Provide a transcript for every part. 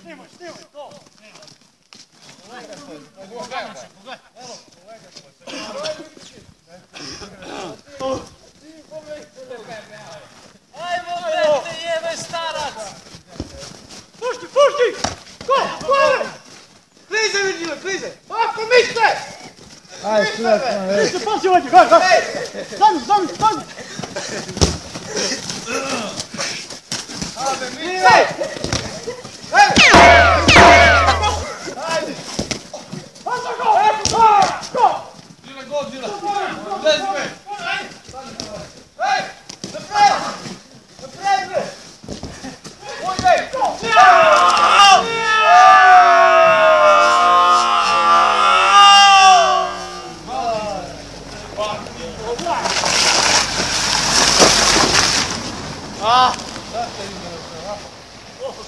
Snimaj, to! Ajmo, brete, jebe starac! Pušti! Ko? Klizaj, Virgile, klizaj! Ako misle! Ajde, slijedno, ej! Klizaj, pazi ovdje, gaj! Zami! Ajde, misle! Ajde! Pazi go! Žile, gol, Žile! Lezi me! Ej! Napred, bre! Uđej!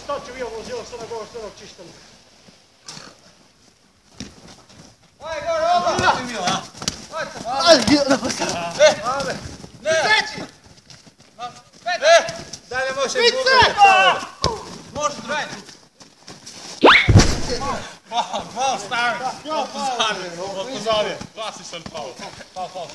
Šta ću vi ovo zelo sada govor sve čistamo? Ajde, gore, oba! Ajde, da postavljamo! Ne! Treći! Dalje može gubiti! Može trajati! Faul, stari! Otozavije! Klasičan faul! Faul!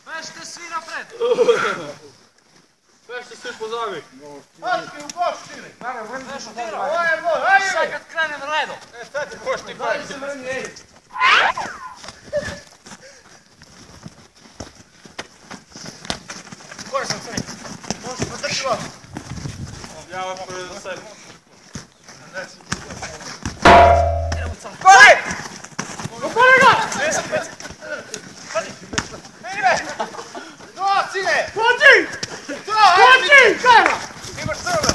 Vešte svi napred! Vešte svi pozavi! Aški u koš čili! Nešto tira! Ajde! Sad kad krenem redom! Sad ti pošti koji! Gore sam crni! Može, podrži vas! Ja vas prvi za sebi! Gore! Gore ga! No, sine! Pođi! Pođi! Kajma! Imaš crveno!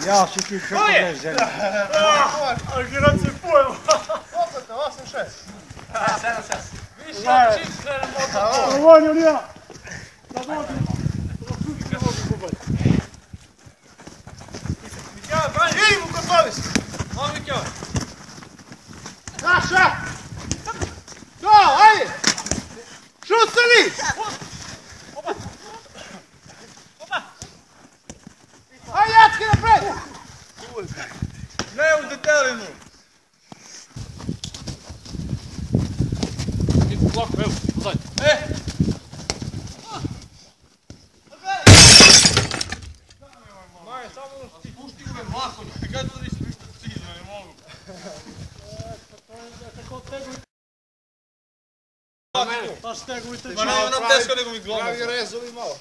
Ja ću ti što pogledaj želje. Alžirac je pojel! Opet, 8-6. 7-6. Više čim krenem motor. Ovo je ja! Da vodim. Da suzi ne mogu kubati. Mikjava, brani! Idimo kod Bovis! Ovo Mikjava! Naša! To, ajde! Šucani! Ajde, Jacki, napred! Ne u detelinu! Lako, evo, zadnje. Maja, samo ti pušti uvek lako, kada to nisi ništa ciljno, ne mogu. Tako tegu i... Pa stegu i teče. Ma nema nam teško nego mi gloma. Pravi rezovi malo.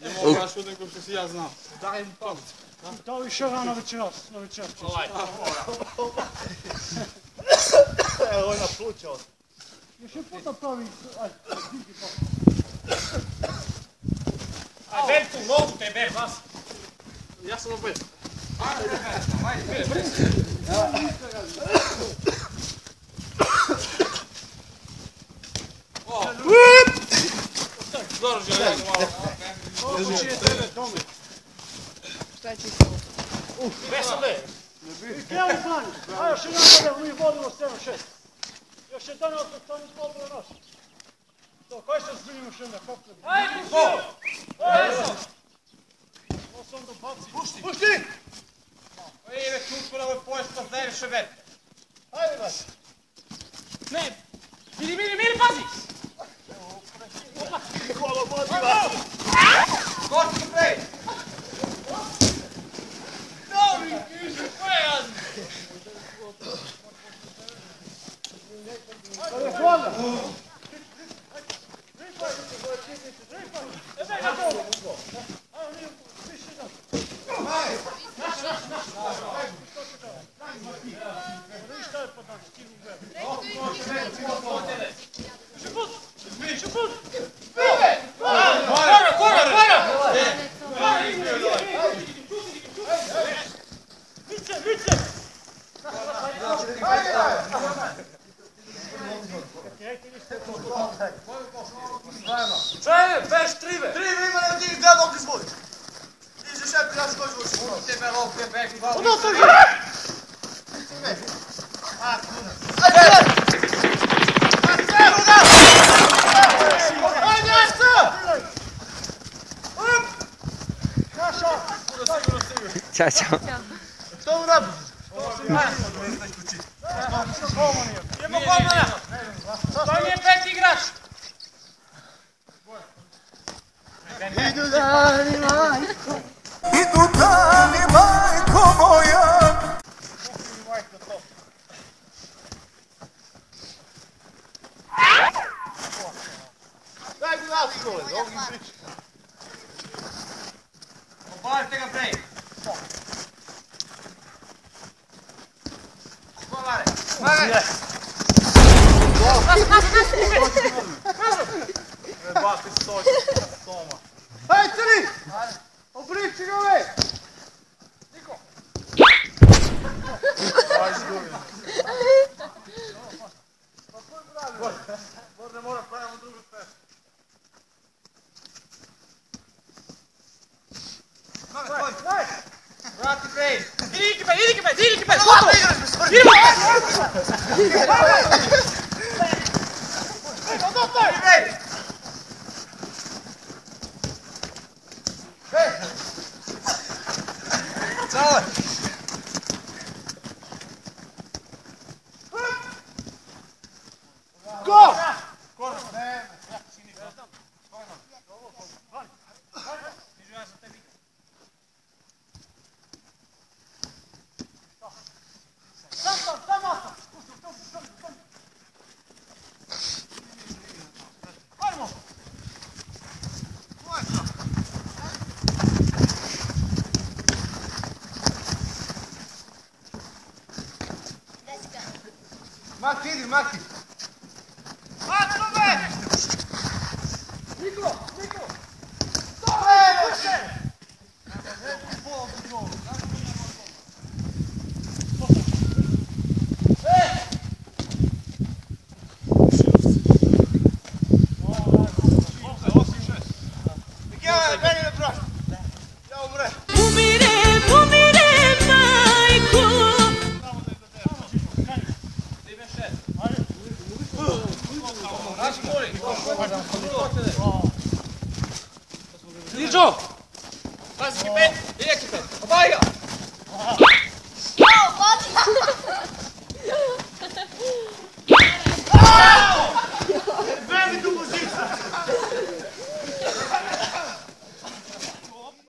Ne mogu baš od nego što si ja znam. Daj mi pomoć. To više rano večeras. Ovaj. Evo, ovo je na pluća od. Još je puta pravi... Ajde, digi to. Aj, ber tu, nogu te ber, vas. Ja sam opet. Ajde, ber. Dobro, želim malo. Ovo će je tebe tome. Šta će se ovo? Gde sam be? I kjeli znani. A još jedan godine mi vodimo 7-6. Još jedan opet to nismo odbili nas. To, koji se zbiljimo še ne kopne? Ajde, go! Ajde! Ovo sam da baci. Pušti! Pušti! Ide, čuško na ovoj pojas, pa znaješ še bet. Ajde, vas. Ne! Mili, pazi! Hvala, bodi vas. Koristimo prej! Dobri, kiše, pojas! Ajde, hvala. Ebe ga dobro. Ajde, nije više da. Šta je pa da skinu gledam? Šuput! Kora! Vice! Čaje, beš trive! Trive ima na njih, gdje mogu izvoli. Iđe šepi, ja skođu u školu. Tebe lopke, bek, glavu. Ono to je! Ajde! Ajde! Ajde, Ćao, čao. što mu nabuđeš? Idemo golmana! To nije pet igrač! Idu dani, majko. Idu dani, majko moja. Daj mi nas gole, da ovim priča. Obavite ga prej! Golare! Mare! Bati stoji, Toma. Hajde, crni! Obriči ga ove! Niko! Aj, zgubim. Bor ne mora pravimo drugu pesmu. Vrati prej! Idi kipe, idi kipe, idi kipe! Gotovo! Idemo! Idi prej! Čale! Go! Maki, idi, Maki! Niko! Niko! Liđo! Pazi kipe, ide kipe! Obaj ga! Bravo, pati!